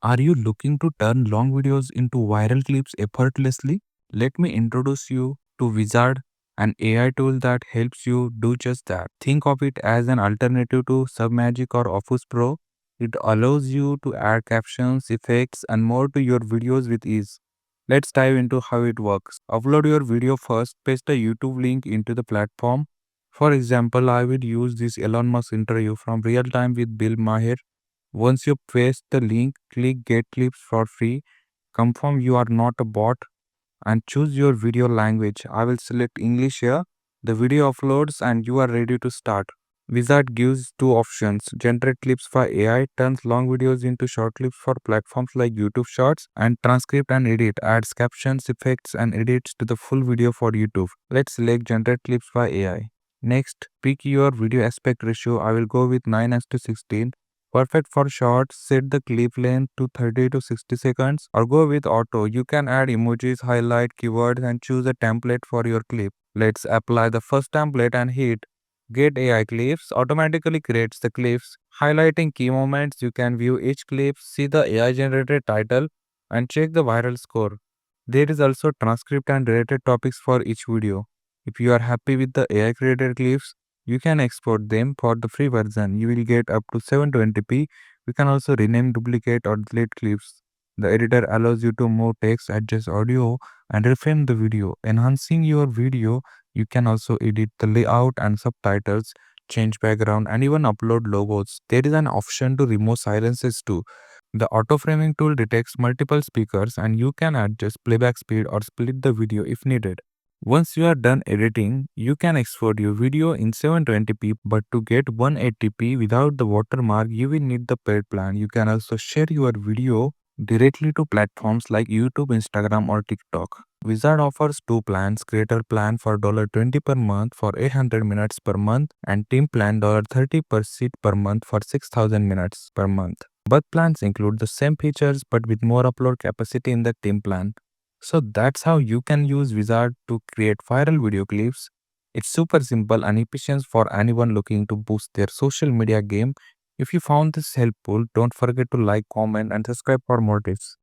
Are you looking to turn long videos into viral clips effortlessly? Let me introduce you to Vizard, an AI tool that helps you do just that. Think of it as an alternative to Submagic or Office Pro. It allows you to add captions, effects, and more to your videos with ease. Let's dive into how it works. Upload your video first, paste a YouTube link into the platform. For example, I will use this Elon Musk interview from Real Time with Bill Maher. Once you paste the link, click Get Clips for free. Confirm you are not a bot and choose your video language. I will select English here. The video uploads and you are ready to start. Wizard gives two options: generate clips for AI, turns long videos into short clips for platforms like YouTube Shorts, and transcript and edit, adds captions, effects, and edits to the full video for YouTube. Let's select generate clips for AI. Next, pick your video aspect ratio. I will go with 9:16. Perfect for shorts. Set the clip length to 30 to 60 seconds or go with auto. You can add emojis, highlight keywords, and choose a template for your clip. Let's apply the first template and hit Get AI Clips. Automatically creates the clips, highlighting key moments. You can view each clip, see the AI generated title, and check the viral score. There is also transcript and related topics for each video. If you are happy with the AI created clips, you can export them for the free version. You will get up to 720p. You can also rename, duplicate, or delete clips. The editor allows you to move text, adjust audio, and reframe the video. Enhancing your video, you can also edit the layout and subtitles, change background, and even upload logos. There is an option to remove silences too. The auto framing tool detects multiple speakers and you can adjust playback speed or split the video if needed. Once you are done editing, you can export your video in 720p, but to get 180p without the watermark, you will need the paid plan. You can also share your video directly to platforms like YouTube, Instagram, or TikTok. Wizard offers two plans: creator plan for $20 per month for 800 minutes per month, and team plan $30 per seat per month for 6000 minutes per month. Both plans include the same features but with more upload capacity in the team plan. So that's how you can use Wizard to create viral video clips. It's super simple and efficient for anyone looking to boost their social media game. If you found this helpful, don't forget to like, comment, and subscribe for more tips.